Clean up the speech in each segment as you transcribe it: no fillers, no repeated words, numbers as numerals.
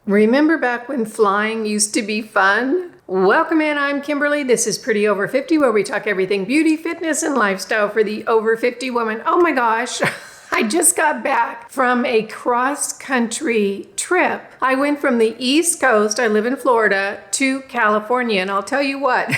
Remember back when flying used to be fun? Welcome in, I'm Kimberly. This is Pretty Over 50, where we talk everything beauty, fitness, and lifestyle for the over 50 woman. Oh my gosh, I just got back from a cross-country trip. I went from the East Coast, I live in Florida, to California, and I'll tell you what,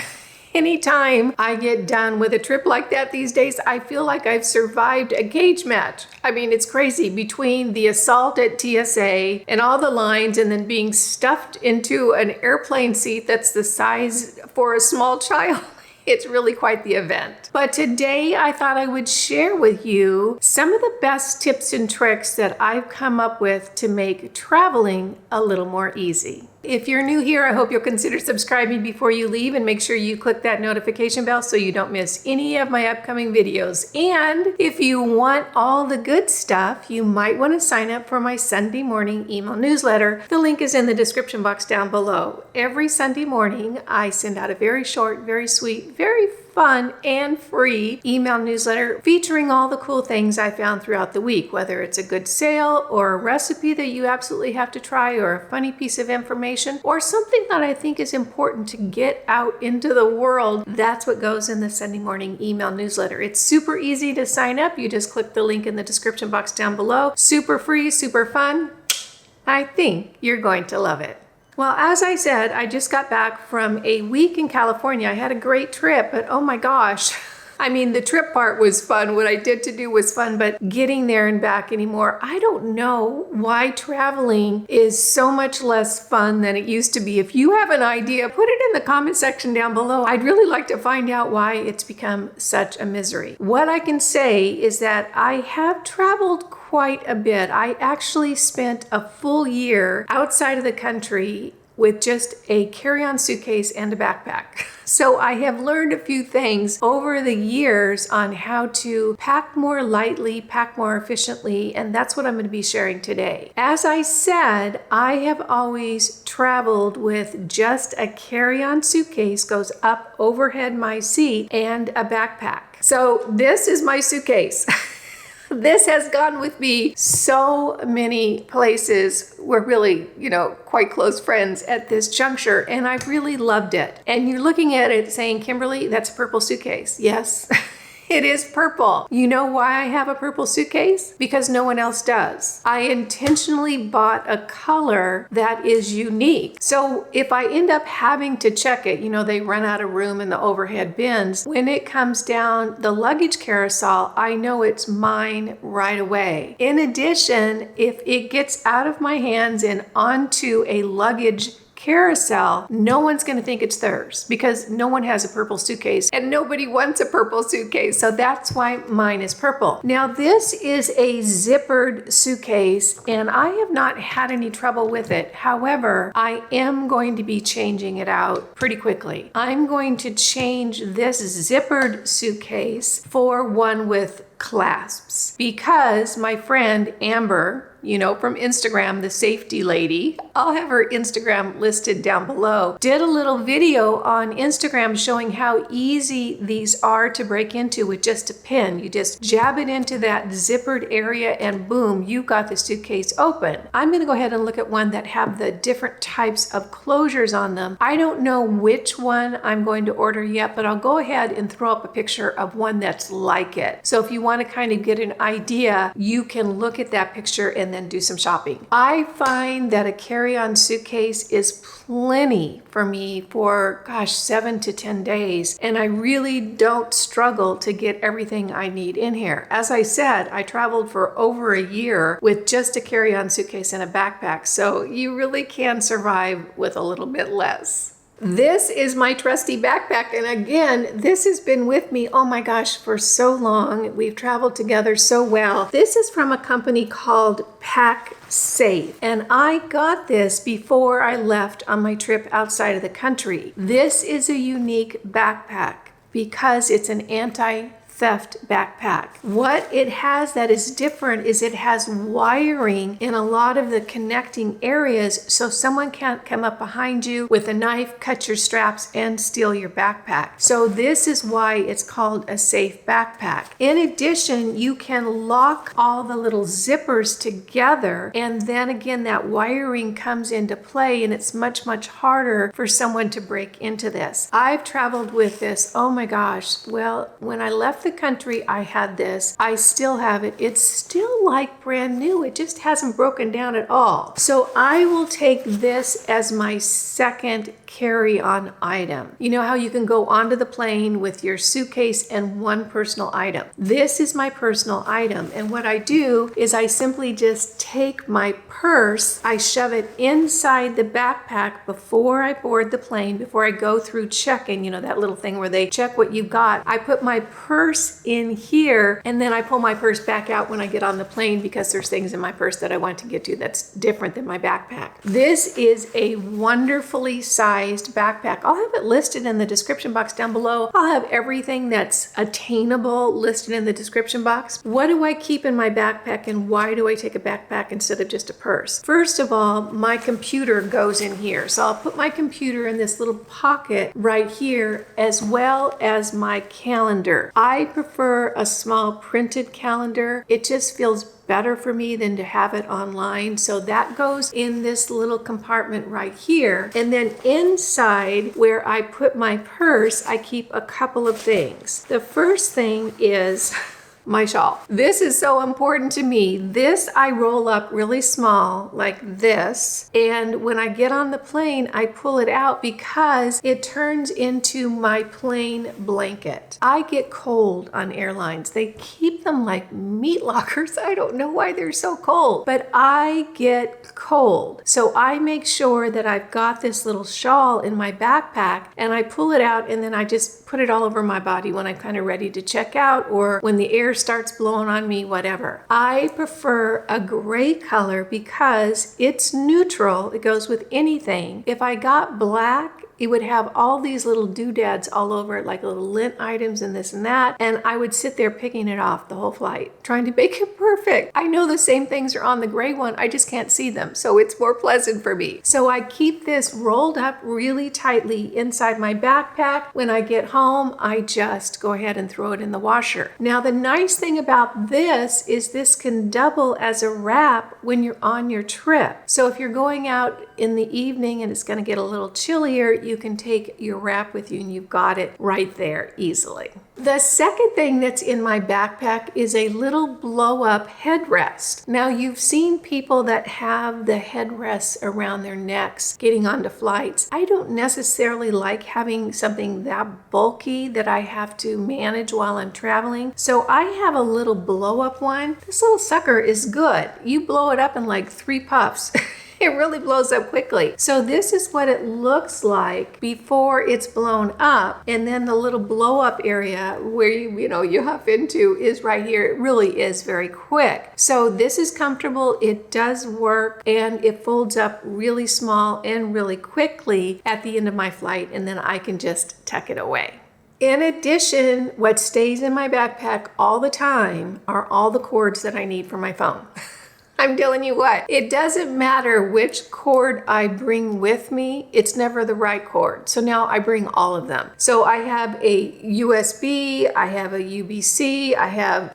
anytime I get done with a trip like that these days, I feel like I've survived a cage match. I mean, it's crazy. Between the assault at TSA and all the lines and then being stuffed into an airplane seat that's the size for a small child, it's really quite the event. But today I thought I would share with you some of the best tips and tricks that I've come up with to make traveling a little more easy. If you're new here, I hope you'll consider subscribing before you leave and make sure you click that notification bell so you don't miss any of my upcoming videos. And if you want all the good stuff, you might want to sign up for my Sunday morning email newsletter. The link is in the description box down below. Every Sunday morning, I send out a very short, very sweet, very fun and free email newsletter featuring all the cool things I found throughout the week, whether it's a good sale or a recipe that you absolutely have to try or a funny piece of information or something that I think is important to get out into the world. That's what goes in the Sunday morning email newsletter. It's super easy to sign up. You just click the link in the description box down below. Super free, super fun. I think you're going to love it. Well, as I said, I just got back from a week in California. I had a great trip, but oh my gosh. I mean, the trip part was fun. What I did to do was fun, but getting there and back anymore, I don't know why traveling is so much less fun than it used to be. If you have an idea, put it in the comment section down below. I'd really like to find out why it's become such a misery. What I can say is that I have traveled quite a bit. I actually spent a full year outside of the country with just a carry-on suitcase and a backpack. So I have learned a few things over the years on how to pack more lightly, pack more efficiently, and that's what I'm going to be sharing today. As I said, I have always traveled with just a carry-on suitcase, goes up overhead my seat, and a backpack. So this is my suitcase. This has gone with me so many places. We're really, quite close friends at this juncture, and I've really loved it. And you're looking at it saying, Kimberly, that's a purple suitcase. Yes. It is purple. You know why I have a purple suitcase? Because no one else does. I intentionally bought a color that is unique. So if I end up having to check it, they run out of room in the overhead bins. When it comes down the luggage carousel, I know it's mine right away. In addition, if it gets out of my hands and onto a luggage carousel, no one's going to think it's theirs because no one has a purple suitcase and nobody wants a purple suitcase. So that's why mine is purple. Now this is a zippered suitcase and I have not had any trouble with it. However, I am going to be changing it out pretty quickly. I'm going to change this zippered suitcase for one with clasps because my friend Amber, from Instagram, the safety lady, I'll have her Instagram listed down below, did a little video on Instagram showing how easy these are to break into with just a pin. You just jab it into that zippered area and boom, you've got the suitcase open. I'm going to go ahead and look at one that have the different types of closures on them. I don't know which one I'm going to order yet, but I'll go ahead and throw up a picture of one that's like it. So if you want to kind of get an idea, you can look at that picture and then do some shopping. I find that a carry-on suitcase is plenty for me for 7 to 10 days, and I really don't struggle to get everything I need in here. As I said, I traveled for over a year with just a carry-on suitcase and a backpack, so you really can survive with a little bit less. This is my trusty backpack, and again, this has been with me, oh my gosh, for so long. We've traveled together so well. This is from a company called Pack Safe, and I got this before I left on my trip outside of the country. This is a unique backpack because it's an anti theft backpack. What it has that is different is it has wiring in a lot of the connecting areas, so someone can't come up behind you with a knife, cut your straps, and steal your backpack. So this is why it's called a safe backpack. In addition, you can lock all the little zippers together, and then again that wiring comes into play, and it's much harder for someone to break into this. I've traveled with this, oh my gosh, well, when I left the country I had this. I still have it. It's still like brand new. It just hasn't broken down at all. So I will take this as my second carry-on item. You know how you can go onto the plane with your suitcase and one personal item? This is my personal item, and what I do is I simply just take my purse, I shove it inside the backpack before I board the plane, before I go through check-in, you know, that little thing where they check what you got. I put my purse in here, and then I pull my purse back out when I get on the plane because there's things in my purse that I want to get to that's different than my backpack. This is a wonderfully sized backpack. I'll have it listed in the description box down below. I'll have everything that's attainable listed in the description box. What do I keep in my backpack, and why do I take a backpack instead of just a purse? First of all, my computer goes in here. So I'll put my computer in this little pocket right here, as well as my calendar. I prefer a small printed calendar. It just feels better for me than to have it online. So that goes in this little compartment right here. And then inside where I put my purse, I keep a couple of things. The first thing is my shawl. This is so important to me. This I roll up really small like this, and when I get on the plane I pull it out because it turns into my plane blanket. I get cold on airlines. They keep them like meat lockers. I don't know why they're so cold, but I get cold. So I make sure that I've got this little shawl in my backpack, and I pull it out and then I just put it all over my body when I'm kind of ready to check out, or when the air starts blowing on me, whatever. I prefer a gray color because it's neutral. It goes with anything. If I got black, it would have all these little doodads all over it, like little lint items and this and that, and I would sit there picking it off the whole flight, trying to make it perfect. I know the same things are on the gray one, I just can't see them, so it's more pleasant for me. So I keep this rolled up really tightly inside my backpack. When I get home, I just go ahead and throw it in the washer. Now, the nice thing about this is this can double as a wrap when you're on your trip. So if you're going out in the evening and it's going to get a little chillier, you can take your wrap with you and you've got it right there easily. The second thing that's in my backpack is a little blow-up headrest. Now, you've seen people that have the headrests around their necks getting onto flights. I don't necessarily like having something that bulky that I have to manage while I'm traveling. So I have a little blow-up one. This little sucker is good. You blow it up in like 3 puffs. It really blows up quickly. So this is what it looks like before it's blown up. And then the little blow up area where you huff into is right here. It really is very quick. So this is comfortable. It does work, and it folds up really small and really quickly at the end of my flight. And then I can just tuck it away. In addition, what stays in my backpack all the time are all the cords that I need for my phone. I'm telling you what, it doesn't matter which cord I bring with me, it's never the right cord. So now I bring all of them. So I have a USB, I have a UBC, I have,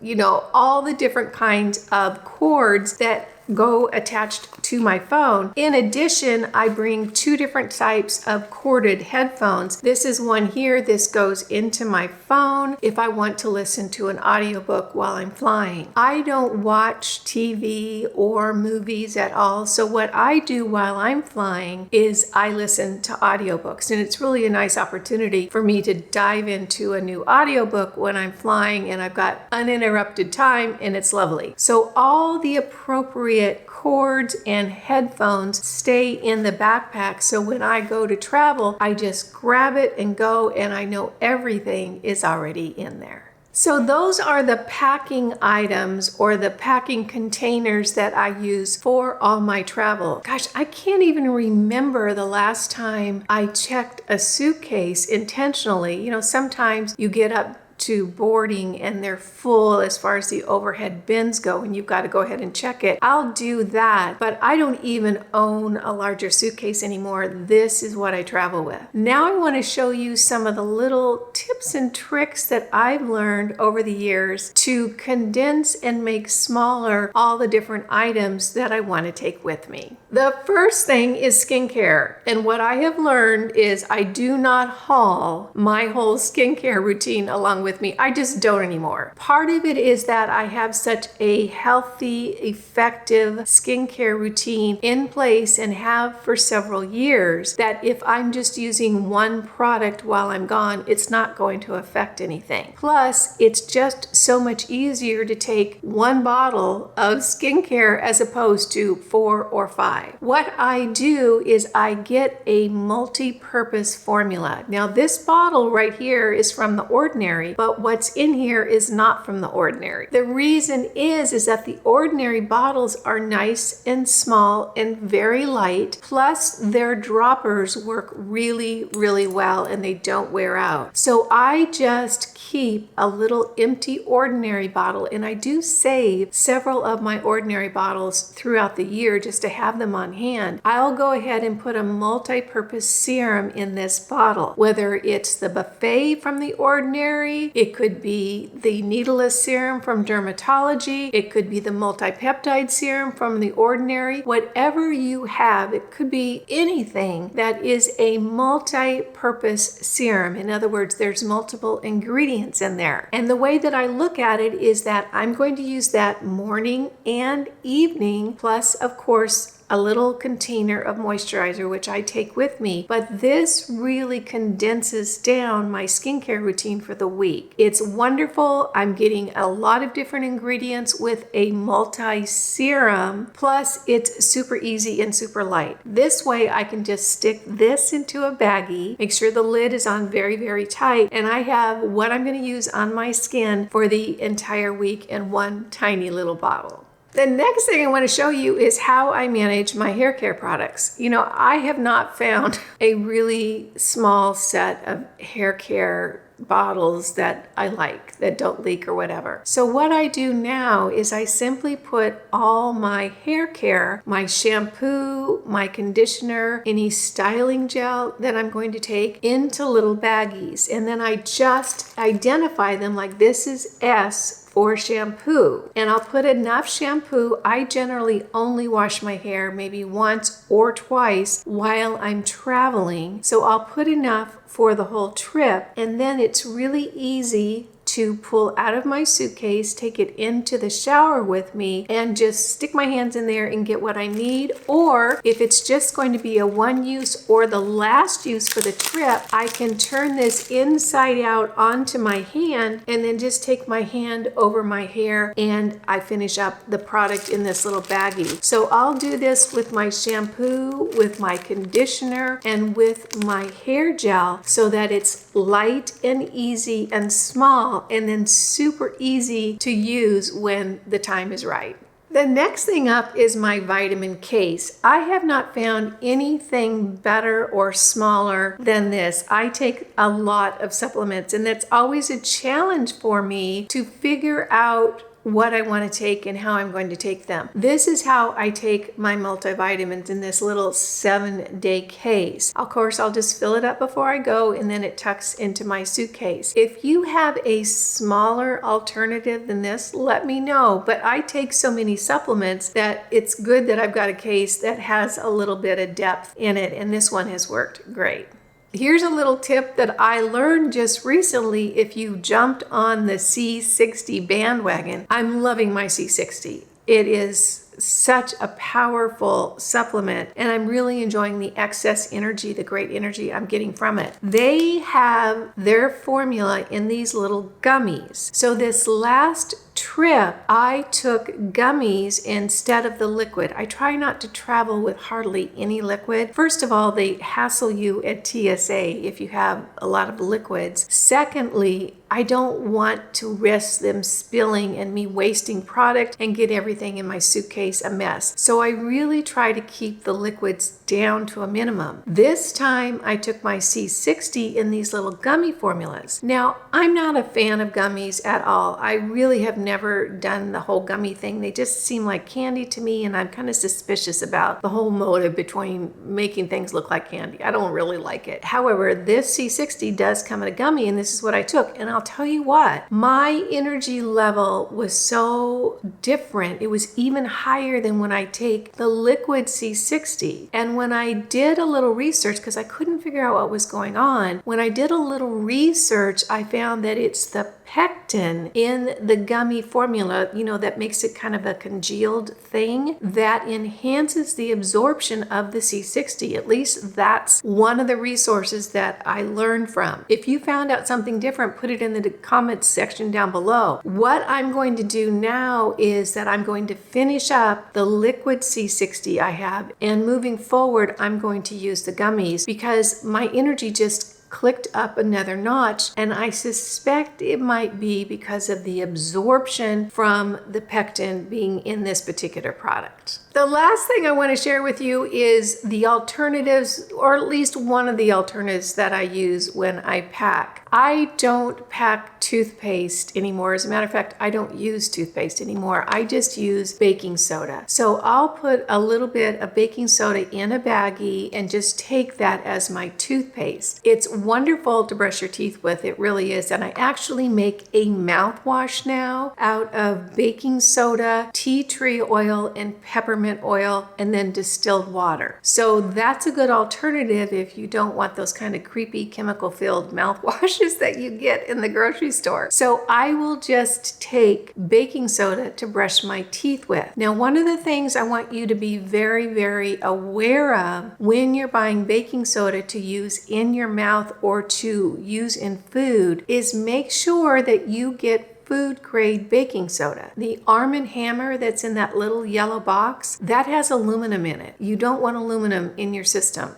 all the different kinds of cords that go attached to my phone. In addition, I bring 2 different types of corded headphones. This is one here. This goes into my phone if I want to listen to an audiobook while I'm flying. I don't watch TV or movies at all. So what I do while I'm flying is I listen to audiobooks, and it's really a nice opportunity for me to dive into a new audiobook when I'm flying and I've got uninterrupted time, and it's lovely. So all the appropriate cords and headphones stay in the backpack, so when I go to travel, I just grab it and go, and I know everything is already in there. So those are the packing items or the packing containers that I use for all my travel. Gosh, I can't even remember the last time I checked a suitcase intentionally. Sometimes you get up to boarding and they're full as far as the overhead bins go and you've got to go ahead and check it, I'll do that. But I don't even own a larger suitcase anymore. This is what I travel with. Now I want to show you some of the little tips and tricks that I've learned over the years to condense and make smaller all the different items that I want to take with me. The first thing is skincare. And what I have learned is I do not haul my whole skincare routine along with me. I just don't anymore. Part of it is that I have such a healthy, effective skincare routine in place and have for several years that if I'm just using one product while I'm gone, it's not going to affect anything. Plus, it's just so much easier to take one bottle of skincare as opposed to 4 or 5. What I do is I get a multi-purpose formula. Now this bottle right here is from The Ordinary, but what's in here is not from The Ordinary. The reason is that the Ordinary bottles are nice and small and very light, plus their droppers work really, really well and they don't wear out. So I just keep a little empty Ordinary bottle, and I do save several of my Ordinary bottles throughout the year just to have them on hand. I'll go ahead and put a multi-purpose serum in this bottle, whether it's the Buffet from The Ordinary, it could be the needleless serum from Dermatology, it could be the multi-peptide serum from The Ordinary. Whatever you have, it could be anything that is a multi-purpose serum. In other words, there's multiple ingredients in there. And the way that I look at it is that I'm going to use that morning and evening, plus of course a little container of moisturizer, which I take with me. But this really condenses down my skincare routine for the week. It's wonderful. I'm getting a lot of different ingredients with a multi-serum, plus it's super easy and super light. This way I can just stick this into a baggie, make sure the lid is on very, very tight, and I have what I'm going to use on my skin for the entire week in one tiny little bottle. The next thing I want to show you is how I manage my hair care products. You know, I have not found a really small set of hair care bottles that I like, that don't leak or whatever. So what I do now is I simply put all my hair care, my shampoo, my conditioner, any styling gel that I'm going to take into little baggies. And then I just identify them like this is S for shampoo. And I'll put enough shampoo. I generally only wash my hair maybe once or twice while I'm traveling. So I'll put enough for the whole trip. And then it's really easy to pull out of my suitcase, take it into the shower with me, and just stick my hands in there and get what I need. Or if it's just going to be a one use or the last use for the trip, I can turn this inside out onto my hand and then just take my hand over my hair and I finish up the product in this little baggie. So I'll do this with my shampoo, with my conditioner, and with my hair gel so that it's light and easy and small, and then super easy to use when the time is right. The next thing up is my vitamin case. I have not found anything better or smaller than this. I take a lot of supplements, and that's always a challenge for me to figure out what I want to take and how I'm going to take them. This is how I take my multivitamins in this little 7-day case. Of course, I'll just fill it up before I go, and then it tucks into my suitcase. If you have a smaller alternative than this, let me know. But I take so many supplements that it's good that I've got a case that has a little bit of depth in it, and this one has worked great. Here's a little tip that I learned just recently. If you jumped on the C60 bandwagon, I'm loving my C60. It is such a powerful supplement, and I'm really enjoying the excess energy, the great energy I'm getting from it. They have their formula in these little gummies. So this last trip trip, I took gummies instead of the liquid. I try not to travel with hardly any liquid. First of all, they hassle you at TSA if you have a lot of liquids. Secondly, I don't want to risk them spilling and me wasting product and get everything in my suitcase a mess. So I really try to keep the liquids down to a minimum. This time I took my C60 in these little gummy formulas. Now, I'm not a fan of gummies at all. I really have never done the whole gummy thing. They just seem like candy to me, and I'm kind of suspicious about the whole motive between making things look like candy. I don't really like it. However, this C60 does come in a gummy, and this is what I took. And I'll tell you what, my energy level was so different. It was even higher than when I take the liquid C60. And when I did a little research, because I couldn't figure out what was going on, when I did a little research, I found that it's the pectin in the gummy formula, you know, that makes it kind of a congealed thing that enhances the absorption of the C60. At least that's one of the resources that I learned from. If you found out something different, put it in the comments section down below. What I'm going to do now is that I'm going to finish up the liquid C60 I have, and moving forward, I'm going to use the gummies because my energy just clicked up another notch, and I suspect it might be because of the absorption from the pectin being in this particular product. The last thing I want to share with you is the alternatives, or at least one of the alternatives that I use when I pack. I don't pack toothpaste anymore. As a matter of fact, I don't use toothpaste anymore. I just use baking soda. So I'll put a little bit of baking soda in a baggie and just take that as my toothpaste. It's wonderful to brush your teeth with. It really is. And I actually make a mouthwash now out of baking soda, tea tree oil, and peppermint oil, and then distilled water. So that's a good alternative if you don't want those kind of creepy chemical-filled mouthwashes that you get in the grocery store. So I will just take baking soda to brush my teeth with. Now, one of the things I want you to be very, very aware of when you're buying baking soda to use in your mouth or to use in food is make sure that you get food grade baking soda. The Arm & Hammer that's in that little yellow box, that has aluminum in it. You don't want aluminum in your system.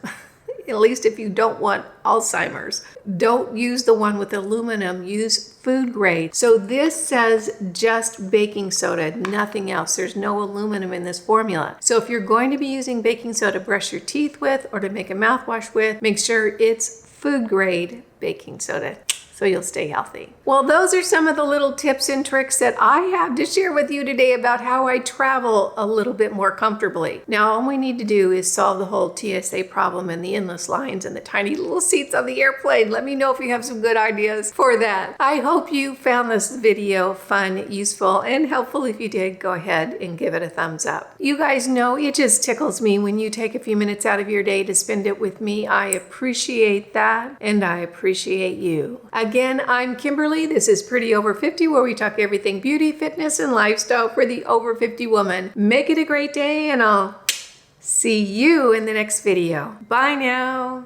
At least if you don't want Alzheimer's. Don't use the one with aluminum, use food grade. So this says just baking soda, nothing else. There's no aluminum in this formula. So if you're going to be using baking soda to brush your teeth with or to make a mouthwash with, make sure it's food grade baking soda, so you'll stay healthy. Well, those are some of the little tips and tricks that I have to share with you today about how I travel a little bit more comfortably. Now, all we need to do is solve the whole TSA problem and the endless lines and the tiny little seats on the airplane. Let me know if you have some good ideas for that. I hope you found this video fun, useful, and helpful. If you did, go ahead and give it a thumbs up. You guys know it just tickles me when you take a few minutes out of your day to spend it with me. I appreciate that, and I appreciate you. Again, I'm Kimberly. This is Pretty Over 50, where we talk everything beauty, fitness, and lifestyle for the over 50 woman. Make it a great day, and I'll see you in the next video. Bye now.